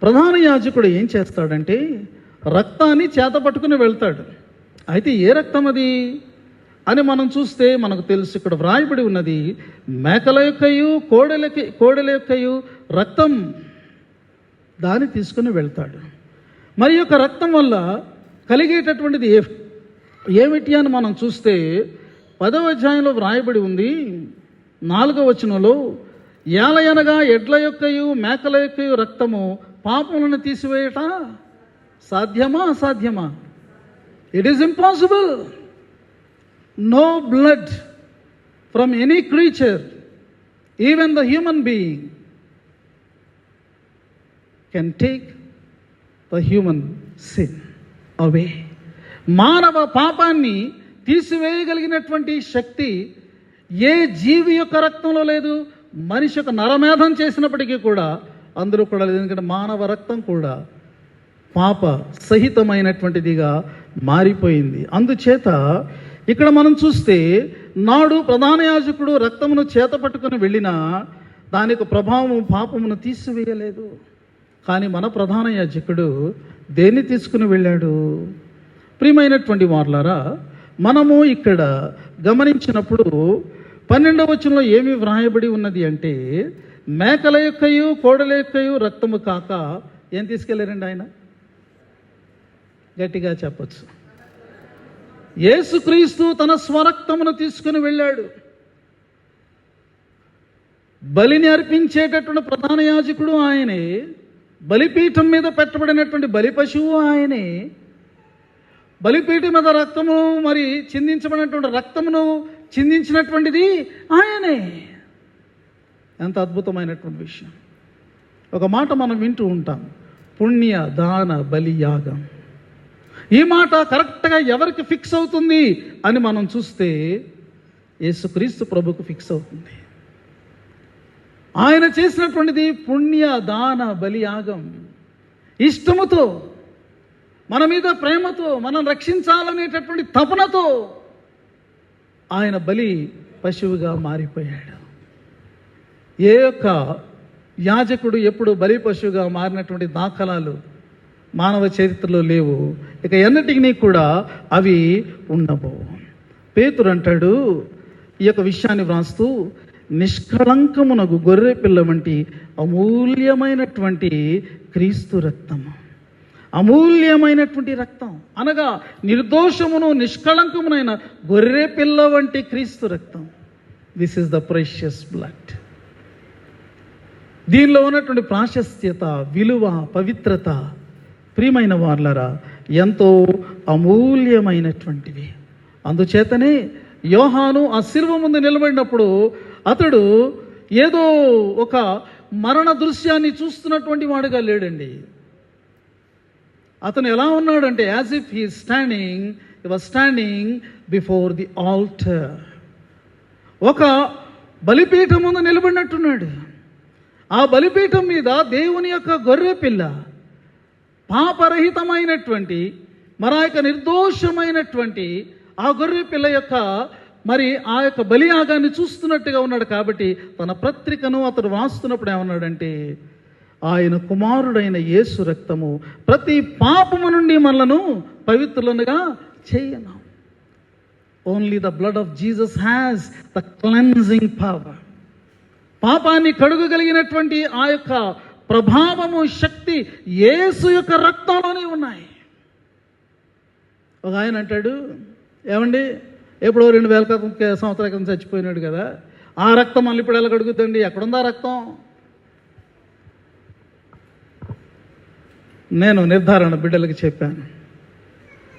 ప్రధాన యాజకుడు ఏం చేస్తాడంటే రక్తాన్ని చేత పట్టుకుని వెళ్తాడు. అయితే ఏ రక్తం అది అని మనం చూస్తే మనకు తెలుసు. ఇక్కడ వ్రాయబడి ఉన్నది, మేకల యొక్కయు కోడెల యొక్కయు రక్తం దాన్ని తీసుకుని వెళ్తాడు. మరి యొక్క రక్తం వల్ల కలిగేటటువంటిది ఏమిటి అని మనం చూస్తే 10వ అధ్యాయంలో వ్రాయబడి ఉంది 4వ వచనంలో, ఏలయనగా ఎడ్ల యొక్కయు మేకల యొక్కయు రక్తము పాపములను తీసివేయట సాధ్యమా అసాధ్యమా? It is impossible. No blood from any creature, even the human being, can take the human sin away. మానవ పాపాన్ని తీసివేయగలిగినటువంటి శక్తి ఏ జీవి యొక్క రక్తంలో లేదు. మనిషి యొక్క నరమేధం చేసినప్పటికీ కూడా అందులో కూడా లేదు. ఎందుకంటే మానవ రక్తం కూడా పాప సహితమైనటువంటిదిగా మారిపోయింది. అందుచేత ఇక్కడ మనం చూస్తే నాడు ప్రధాన యాజకుడు రక్తమును చేత పట్టుకుని వెళ్ళినా దానికి ప్రభావం పాపమును తీసివేయలేదు. కానీ మన ప్రధాన యాజకుడు దేన్ని తీసుకుని వెళ్ళాడు? ప్రియమైనటువంటి వార్లారా, మనము ఇక్కడ గమనించినప్పుడు 12వ వచనంలో ఏమి వ్రాయబడి ఉన్నది అంటే, మేకల యొక్కయు కోడల యొక్కయు రక్తము కాక ఏం తీసుకెళ్ళారండి ఆయన? గట్టిగా చెప్పచ్చు. యేసుక్రీస్తు తన స్వరక్తమును తీసుకుని వెళ్ళాడు. బలిని అర్పించేటటువంటి ప్రధాన యాజకుడు ఆయనే. బలిపీఠం మీద పెట్టబడినటువంటి బలి పశువు ఆయనే. బలిపీఠం మీద రక్తము మరి చిందించబడినటువంటి రక్తమును చిందించినటువంటిది ఆయనే. ఎంత అద్భుతమైనటువంటి విషయం! ఒక మాట మనం వింటూ ఉంటాం, పుణ్య దాన బలి యాగం. ఈ మాట కరెక్ట్గా ఎవరికి ఫిక్స్ అవుతుంది అని మనం చూస్తే యేసుక్రీస్తు ప్రభుకు ఫిక్స్ అవుతుంది. ఆయన చేసినటువంటిది పుణ్య దాన బలి యాగం. ఇష్టముతో, మన మీద ప్రేమతో, మనం రక్షించాలనేటటువంటి తపనతో ఆయన బలి పశువుగా మారిపోయాడు. ఏ యొక్క యాజకుడు ఎప్పుడు బలి పశువుగా మారినటువంటి దాఖలాలు మానవ చరిత్రలో లేవు. ఇక ఎన్నటికి కూడా అవి ఉండవు. పేతురు అంటాడు ఈ యొక్క విషయాన్ని వ్రాస్తూ, నిష్కళంకమునకు గొర్రె పిల్ల వంటి అమూల్యమైనటువంటి క్రీస్తు రక్తము. అమూల్యమైనటువంటి రక్తం అనగా నిర్దోషమును నిష్కళంకమునైన గొర్రె పిల్ల వంటి క్రీస్తు రక్తం. This is the precious blood. దీనిలో ఉన్నటువంటి ప్రాశస్త్యత, విలువ, పవిత్రత ప్రియమైన వార్లరా ఎంతో అమూల్యమైనటువంటివి. అందుచేతనే యోహాను ఆ శిలువ ముందు నిలబడినప్పుడు అతడు ఏదో ఒక మరణ దృశ్యాన్ని చూస్తున్నటువంటి వాడుగా లేడండి. అతను ఎలా ఉన్నాడంటే, as if he was standing before the altar. ఒక బలిపీఠం ముందు నిలబడినట్టున్నాడు. ఆ బలిపీఠం మీద దేవుని యొక్క గొర్రె పిల్ల, పాపరహితమైనటువంటి మరి ఆ యొక్క నిర్దోషమైనటువంటి ఆ గొర్రె పిల్ల యొక్క మరి ఆ యొక్క బలియాగాన్ని చూస్తున్నట్టుగా ఉన్నాడు. కాబట్టి తన పత్రికను అతడు రాస్తున్నప్పుడు ఏమన్నాడంటే, ఆయన కుమారుడైన యేసు రక్తము ప్రతి పాపము నుండి మనలను పవిత్రులనుగా చేయను. Only the blood of Jesus has the cleansing power. పాపాన్ని కడుగగలిగినటువంటి ఆ యొక్క ప్రభావము, శక్తి యేసు యొక్క రక్తంలోనే ఉన్నాయి. ఒక ఆయన అంటాడు, ఏమండి ఎప్పుడో 2000 సంవత్సరాల క్రితం చచ్చిపోయినాడు కదా, ఆ రక్తం మళ్ళీ ఇప్పుడు ఎలా కడుగుతుంది, ఎక్కడుందా రక్తం? నేను నిర్ధారణ బిడ్డలకి చెప్పాను.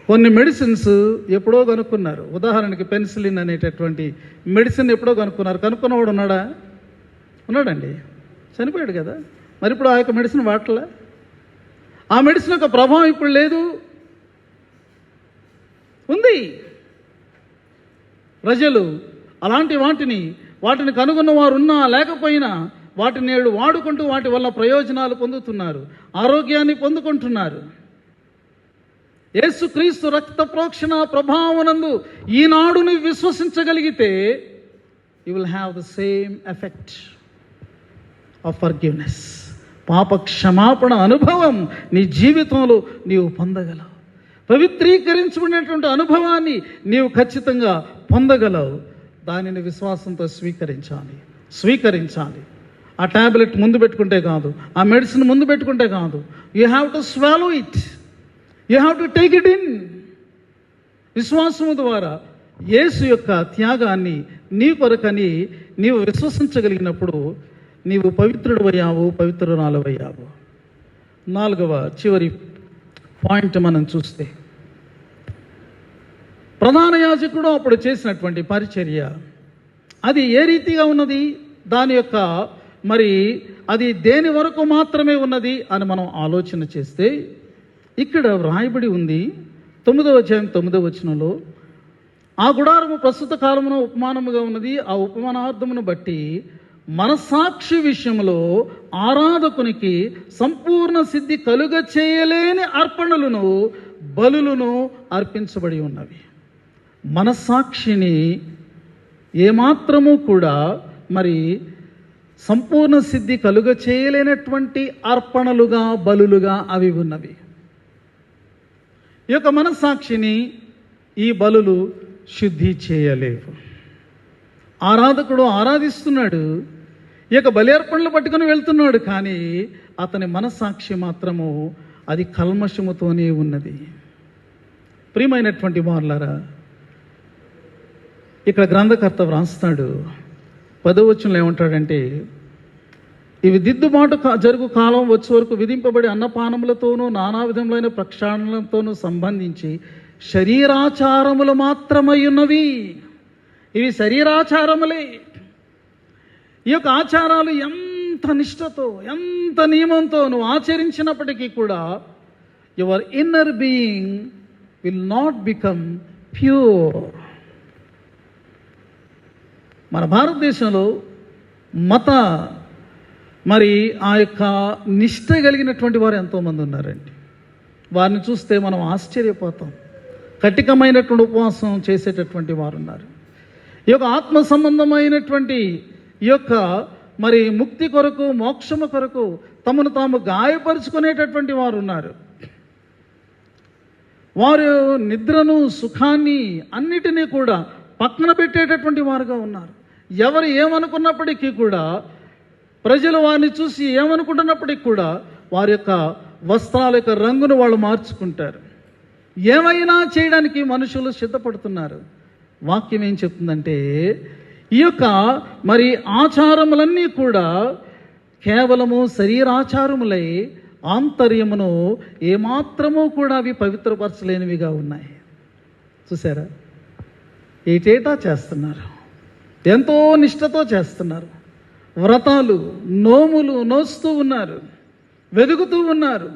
కొన్ని మెడిసిన్స్ ఎప్పుడో కనుక్కున్నారు. ఉదాహరణకి పెన్సిలిన్ అనేటటువంటి మెడిసిన్ ఎప్పుడో కనుక్కున్నారు. కనుక్కున్నవాడు ఉన్నాడా? ఉన్నాడండి, చనిపోయాడు కదా. మరి ఇప్పుడు ఆ యొక్క మెడిసిన్ వాడలే. ఆ మెడిసిన్ యొక్క ప్రభావం ఇప్పుడు లేదు, ఉంది. ప్రజలు అలాంటి వాటిని కనుగొన్న వారు ఉన్నా లేకపోయినా వాటిని నేడు వాడుకుంటూ వాటి వల్ల ప్రయోజనాలు పొందుతున్నారు, ఆరోగ్యాన్ని పొందుకుంటున్నారు. యేసుక్రీస్తు రక్త ప్రోక్షణ ప్రభావమునందు ఈనాడు నువ్వు విశ్వసించగలిగితే you will have the same effect of forgiveness. పాప క్షమాపణ అనుభవం నీ జీవితంలో నీవు పొందగలవు. పవిత్రీకరించబడినటువంటి అనుభవాన్ని నీవు ఖచ్చితంగా పొందగలవు. దానిని విశ్వాసంతో స్వీకరించాలి. ఆ ట్యాబ్లెట్ ముందు పెట్టుకుంటే కాదు, ఆ మెడిసిన్ ముందు పెట్టుకుంటే కాదు. You have to swallow it, you have to take it in. విశ్వాసము ద్వారా యేసు యొక్క త్యాగాన్ని నీ కొరకని నీవు విశ్వసించగలిగినప్పుడు నీవు పవిత్రుడవయ్యావు, పవిత్రురాలవయ్యావు. 4వ చివరి పాయింట్ మనం చూస్తే, ప్రధాన యాజకుడు అప్పుడు చేసినటువంటి పరిచర్య అది ఏ రీతిగా ఉన్నది, దాని యొక్క అది దేని వరకు మాత్రమే ఉన్నది అని మనం ఆలోచన చేస్తే, ఇక్కడ వ్రాయబడి ఉంది 9వ అధ్యాయం 9వ వచనంలో, ఆ గుడారము ప్రస్తుత కాలమున ఉపమానముగా ఉన్నది. ఆ ఉపమానార్థమును బట్టి మనస్సాక్షి విషయంలో ఆరాధకునికి సంపూర్ణ సిద్ధి కలుగ చేయలేని అర్పణలను, బలులను అర్పించబడి ఉన్నవి. మనస్సాక్షిని ఏమాత్రము కూడా సంపూర్ణ సిద్ధి కలుగ చేయలేనటువంటి అర్పణలుగా, బలులుగా అవి ఉన్నవి. ఈ యొక్క మనస్సాక్షిని ఈ బలులు శుద్ధి చేయలేవు. ఆరాధకుడు ఆరాధిస్తున్నాడు, ఈ యొక్క బలి అర్పణలు పట్టుకుని వెళ్తున్నాడు, కానీ అతని మనస్సాక్షి మాత్రము అది కల్మషముతోనే ఉన్నది. ప్రియమైనటువంటి వారులారా, ఇక్కడ గ్రంథకర్త వ్రాస్తాడు 10వ వచనంలో ఏమంటాడంటే, ఇవి దిద్దుబాటు జరుగు కాలం వచ్చే వరకు విధింపబడి అన్నపానములతోనూ నానా విధములైన ప్రక్షాళనలతోనూ సంబంధించి శరీరాచారములు మాత్రమై ఉన్నవి. ఇవి శరీరాచారములే. ఈ యొక్క ఆచారాలు ఎంత నిష్ఠతో, ఎంత నియమంతో నువ్వు ఆచరించినప్పటికీ కూడా your inner being will not become pure. మన భారతదేశంలో ఆ యొక్క నిష్ఠ కలిగినటువంటి వారు ఎంతోమంది ఉన్నారండి. వారిని చూస్తే మనం ఆశ్చర్యపోతాం. కఠినమైనటువంటి ఉపవాసం చేసేటటువంటి వారు ఉన్నారు. ఈ యొక్క ఆత్మ సంబంధమైనటువంటి ఈ యొక్క ముక్తి కొరకు, మోక్షము కొరకు తమను తాము గాయపరుచుకునేటటువంటి వారు ఉన్నారు. వారు నిద్రను, సుఖాన్ని అన్నిటినీ కూడా పక్కన పెట్టేటటువంటి వారుగా ఉన్నారు. ఎవరు ఏమనుకున్నప్పటికీ కూడా, ప్రజలు వారిని చూసి ఏమనుకుంటున్నప్పటికీ కూడా వారి యొక్క వస్త్రాల యొక్క రంగును వాళ్ళు మార్చుకుంటారు. ఏమైనా చేయడానికి మనుషులు సిద్ధపడుతున్నారు. వాక్యం ఏం చెప్తుందంటే, ఈ యొక్క ఆచారములన్నీ కూడా కేవలము శరీరాచారములై ఆంతర్యమును ఏమాత్రము కూడా అవి పవిత్రపరచలేనివిగా ఉన్నాయి. చూసారా, ఏటేటా చేస్తున్నారు, ఎంతో నిష్ఠతో చేస్తున్నారు. వ్రతాలు, నోములు నోస్తూ ఉన్నారు, వెదుగుతూ ఉన్నారు,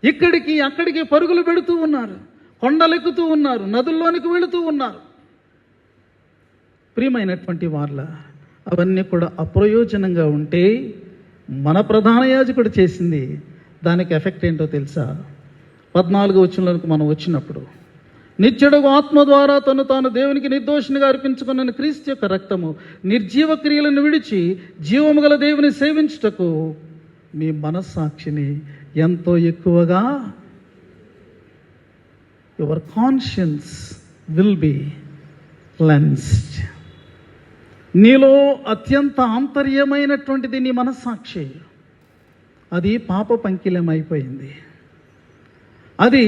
ఇక్కడికి అక్కడికి పరుగులు పెడుతూ ఉన్నారు, కొండలెక్కుతూ ఉన్నారు, నదుల్లోనికి వెళుతూ ఉన్నారు. ప్రియమైనటువంటి వాళ్ళ అవన్నీ కూడా అప్రయోజనంగా ఉంటే మన ప్రధాన యాజకుడు చేసింది దానికి ఎఫెక్ట్ ఏంటో తెలుసా? 14వ వచనంలోకి మనం వచ్చినప్పుడు, నిత్యుడగు ఆత్మ ద్వారా తను తాను దేవునికి నిర్దోషినిగా అర్పించుకున్న క్రీస్తు యొక్క రక్తము నిర్జీవ క్రియలను విడిచి జీవము గల దేవుని సేవించుటకు మీ మనస్సాక్షిని ఎంతో ఎక్కువగా, your conscience will be cleansed. నీలో అత్యంత ఆంతర్యమైనటువంటిది నీ మనస్సాక్షి. అది పాప పంకిలమైపోయింది, అది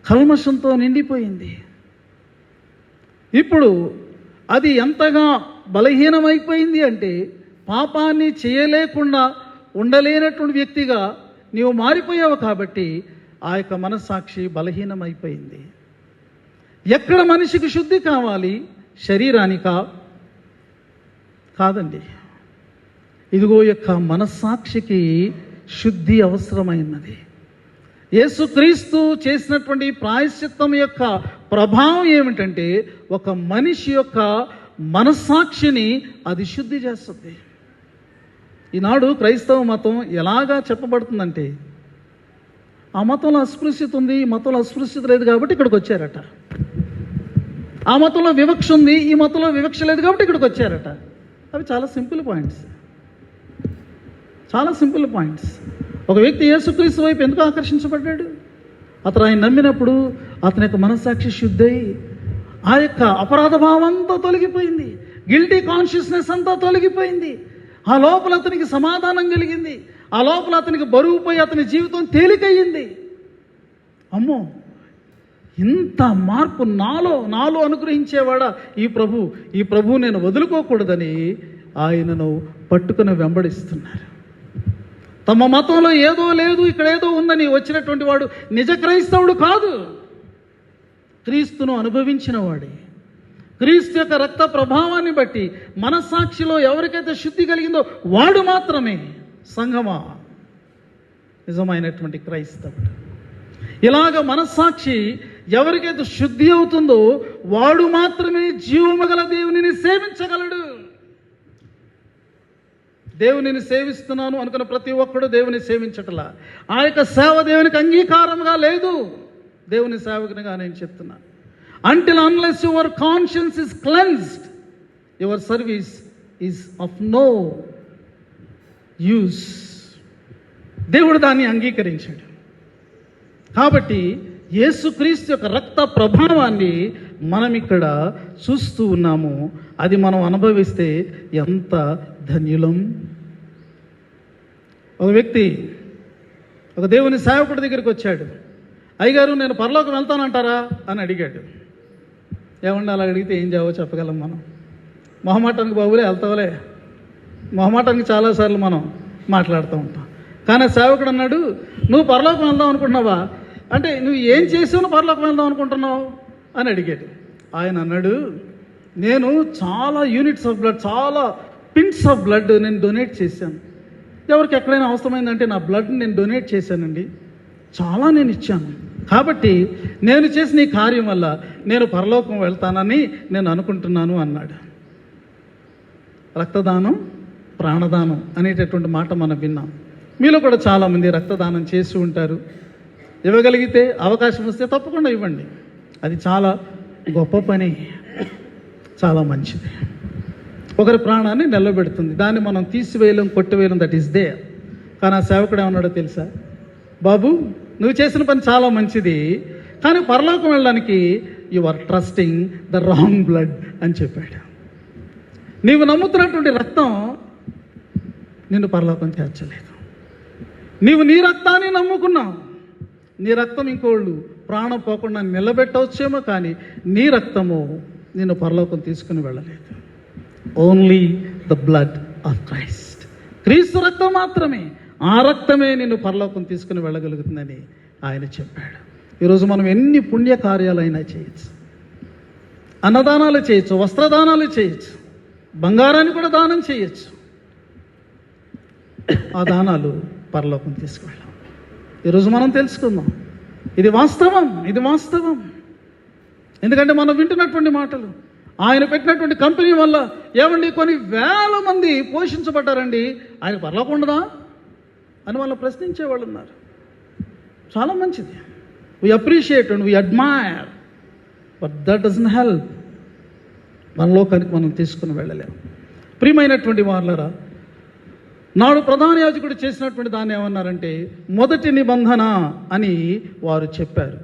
కల్మషంతో నిండిపోయింది. ఇప్పుడు అది ఎంతగా బలహీనమైపోయింది అంటే పాపాన్ని చేయలేకుండా ఉండలేనటువంటి వ్యక్తిగా నీవు మారిపోయావు. కాబట్టి ఆ యొక్క మనస్సాక్షి బలహీనమైపోయింది. ఎక్కడ మనిషికి శుద్ధి కావాలి? శరీరానికా? కాదండి. ఇదిగో యొక్క మనస్సాక్షికి శుద్ధి అవసరమైనది. యేసుక్రీస్తు చేసినటువంటి ప్రాయశ్చిత్తం యొక్క ప్రభావం ఏమిటంటే ఒక మనిషి యొక్క మనస్సాక్షిని అది శుద్ధి చేస్తుంది. ఈనాడు క్రైస్తవ మతం ఎలాగా చెప్పబడుతుందంటే ఆ మతంలో అస్పృశ్యత ఉంది, ఈ మతంలో అస్పృశ్యత లేదు కాబట్టి ఇక్కడికి వచ్చారట. ఆ మతంలో వివక్ష ఉంది, ఈ మతంలో వివక్ష లేదు కాబట్టి ఇక్కడికి వచ్చారట. అవి చాలా సింపుల్ పాయింట్స్, చాలా సింపుల్ పాయింట్స్. ఒక వ్యక్తి యేసుక్రీస్తు వైపు ఎందుకు ఆకర్షించబడ్డాడు? అతను ఆయన నమ్మినప్పుడు అతని యొక్క మనస్సాక్షి శుద్ధై ఆ యొక్క అపరాధ భావం అంతా తొలగిపోయింది, గిల్టీ కాన్షియస్నెస్ అంతా తొలగిపోయింది. ఆ లోపల అతనికి సమాధానం కలిగింది, ఆ లోపల అతనికి బరువుపోయి అతని జీవితం తేలికయ్యింది. అమ్మో, ఇంత మార్పు నాలో అనుగ్రహించేవాడా ఈ ప్రభు నేను వదులుకోకూడదని ఆయనను పట్టుకుని వెంబడిస్తున్నారు. తమ మతంలో ఏదో లేదు, ఇక్కడ ఏదో ఉందని వచ్చినటువంటి వాడు నిజ క్రైస్తవుడు కాదు. క్రీస్తును అనుభవించిన వాడే, క్రీస్తు యొక్క రక్త ప్రభావాన్ని బట్టి మనస్సాక్షిలో ఎవరికైతే శుద్ధి కలిగిందో వాడు మాత్రమే సంఘమా నిజమైనటువంటి క్రైస్తవుడు. ఇలాగ మనస్సాక్షి ఎవరికైతే శుద్ధి అవుతుందో వాడు మాత్రమే జీవమగల దేవునిని సేవించగలడు. దేవునిని సేవిస్తున్నాను అనుకున్న ప్రతి ఒక్కడు దేవుని సేవించటలా. ఆ యొక్క సేవ దేవునికి అంగీకారంగా లేదు. దేవుని సేవకునిగా నేను చెప్తున్నా, until unless your conscience is cleansed, your service is of no use. దేవుడు దాన్ని అంగీకరించాడు. కాబట్టి యేసుక్రీస్తు యొక్క రక్త ప్రభావాన్ని మనం ఇక్కడ చూస్తూ ఉన్నాము. అది మనం అనుభవిస్తే ఎంత ధన్యులం. ఒక వ్యక్తి ఒక దేవుని సేవకుడి దగ్గరికి వచ్చాడు. అయ్యగారు, నేను పరలోకం వెళ్తానంటారా అని అడిగాడు. ఏమన్నా అలా అడిగితే ఏం జవాబు చెప్పగలం మనం? మొహమాటానికి బాబులే వెళ్తావులే, మొహమాటానికి చాలాసార్లు మనం మాట్లాడుతూ ఉంటాం. కానీ సేవకుడు అన్నాడు, నువ్వు పరలోకం వెళ్దాం అనుకుంటున్నావా అంటే నువ్వు ఏం చేసావు పరలోకం వెళ్దాం అనుకుంటున్నావు అని అడిగాడు. ఆయన అన్నాడు, నేను చాలా యూనిట్స్ ఆఫ్ బ్లడ్, చాలా పిన్స్ ఆఫ్ బ్లడ్ నేను డొనేట్ చేశాను. ఎవరికి ఎక్కడైనా అవసరమైందంటే నా బ్లడ్ని నేను డొనేట్ చేశానండి, చాలా నేను ఇచ్చాను. కాబట్టి నేను చేసిన ఈ కార్యం వల్ల నేను పరలోకం వెళ్తానని నేను అనుకుంటున్నాను అన్నాడు. రక్తదానం ప్రాణదానం అనేటటువంటి మాట మనం విన్నాం. మీలో కూడా చాలామంది రక్తదానం చేసి ఉంటారు. ఇవ్వగలిగితే, అవకాశం వస్తే తప్పకుండా ఇవ్వండి. అది చాలా గొప్ప పని, చాలా మంచిది. ఒకరి ప్రాణాన్ని నిలబెడుతుంది. దాన్ని మనం తీసివేయలేం, కొట్టివేయలేం, దట్ ఈస్ దేర్. కానీ ఆ సేవకుడు ఏమన్నాడో తెలుసా? బాబు, నువ్వు చేసిన పని చాలా మంచిది, కానీ పరలోకం వెళ్ళడానికి you are trusting the wrong blood అని చెప్పాడు. నీవు నమ్ముతున్నటువంటి రక్తం నిన్ను పరలోకం చేర్చలేదు. నీవు నీ రక్తాన్ని నమ్ముకున్నావు. నీ రక్తం ఇంకోళ్ళు ప్రాణం పోకుండా నిలబెట్టవచ్చేమో, కానీ నీ రక్తము నిన్ను పరలోకం తీసుకుని వెళ్ళలేదు. Only the blood of Christ, క్రీస్తు రక్తం మాత్రమే, ఆ రక్తమే నిన్ను పరలోకం తీసుకుని వెళ్ళగలుగుతుందని ఆయన చెప్పాడు. ఈరోజు మనం ఎన్ని పుణ్య కార్యాలైనా చేయొచ్చు, అన్నదానాలు చేయొచ్చు, వస్త్రదానాలు చేయొచ్చు, బంగారాన్ని కూడా దానం చేయొచ్చు. ఆ దానాలు పరలోకం తీసుకువెళ్ళాం. ఈరోజు మనం తెలుసుకుందాం, ఇది వాస్తవం, ఇది వాస్తవం. ఎందుకంటే మనం వింటున్నటువంటి మాటలు, ఆయన పెట్టినటువంటి కంపెనీ వల్ల ఏమండి కొన్ని వేల మంది పోషించబడ్డారండి, ఆయన పరలోకం ఉండదా అని వాళ్ళు ప్రశ్నించేవాళ్ళు ఉన్నారు. చాలా మంచిది, we appreciate and we admire, but that doesn't help. మన లోకానికి మనం తీసుకుని వెళ్ళలేము. ప్రియమైనటువంటి వారులారా, నాడు ప్రధాన యాజకుడు చేసినటువంటి దాన్ని ఏమన్నారంటే మొదటి నిబంధన అని వారు చెప్పారు.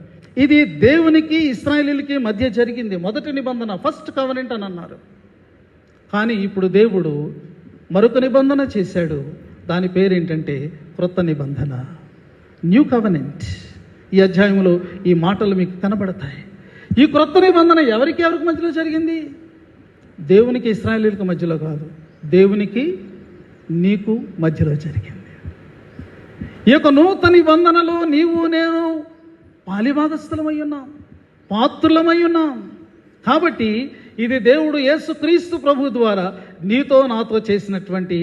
ఇది దేవునికి ఇశ్రాయేలీయులకి మధ్య జరిగింది. మొదటి నిబంధన, ఫస్ట్ కవెనెంట్ అని అన్నారు. కానీ ఇప్పుడు దేవుడు మరొక నిబంధన చేశాడు. దాని పేరేంటంటే క్రొత్త నిబంధన, న్యూ కవెనెంట్. ఈ అధ్యాయంలో ఈ మాటలు మీకు కనబడతాయి. ఈ క్రొత్త నిబంధన ఎవరికి మధ్యలో జరిగింది? దేవునికి ఇశ్రాయేలీయులకు మధ్యలో కాదు, దేవునికి నీకు మధ్యలో జరిగింది. ఈ యొక్క నూతన నిబంధనలో నీవు నేను పాలిభాగస్థులమై ఉన్నాం, పాత్రులమై ఉన్నాం. కాబట్టి ఇది దేవుడు యేసుక్రీస్తు ప్రభు ద్వారా నీతో నాతో చేసినటువంటి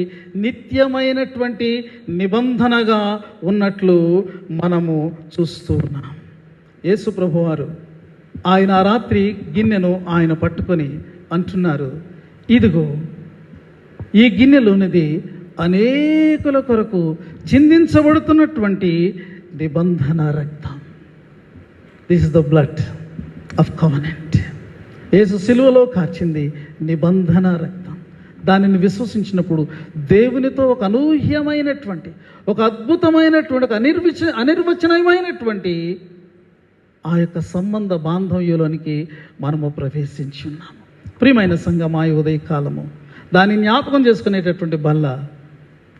నిత్యమైనటువంటి నిబంధనగా ఉన్నట్లు మనము చూస్తూ ఉన్నాం. యేసు ప్రభువారు ఆయన రాత్రి గిన్నెను ఆయన పట్టుకొని అంటున్నారు, ఇదిగో ఈ గిన్నెలోనిది అనేకుల కొరకు చిందించబడుతున్నటువంటి నిబంధన రక్తం. This is the blood of covenant. Yesu సిలువలో కార్చింది నిబంధన రక్తం. దానిని విశ్వసించినప్పుడు దేవునితో ఒక అనూహ్యమైనటువంటి, ఒక అద్భుతమైనటువంటి, ఒక అనిర్వచనమైనటువంటి ఆ యొక్క సంబంధ బాంధవ్యంలోనికి మనము ప్రవేశించి ఉన్నాము. ప్రియమైన సంఘమా, ఈ ఉదయకాలము దాన్ని జ్ఞాపకం చేసుకునేటటువంటి బల్ల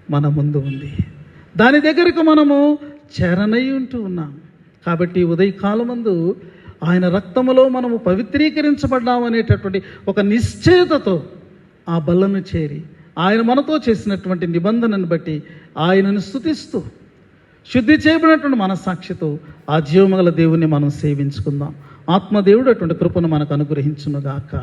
మన ముందు ఉంది. దాని దగ్గరకు మనము చేరనై ఉంటూ ఉన్నాం. కాబట్టి ఉదయకాలమందు ఆయన రక్తములో మనము పవిత్రీకరించబడ్డామనేటటువంటి ఒక నిశ్చయతతో ఆ బల్లను చేరి ఆయన మనతో చేసినటువంటి నిబంధనను బట్టి ఆయనను స్తుతిస్తూ శుద్ధి చేయబడినటువంటి మనస్సాక్షితో ఆ జీవమగల దేవుణ్ణి మనం సేవించుకుందాం. ఆత్మదేవుడు అటువంటి కృపను మనకు అనుగ్రహించునుగాక.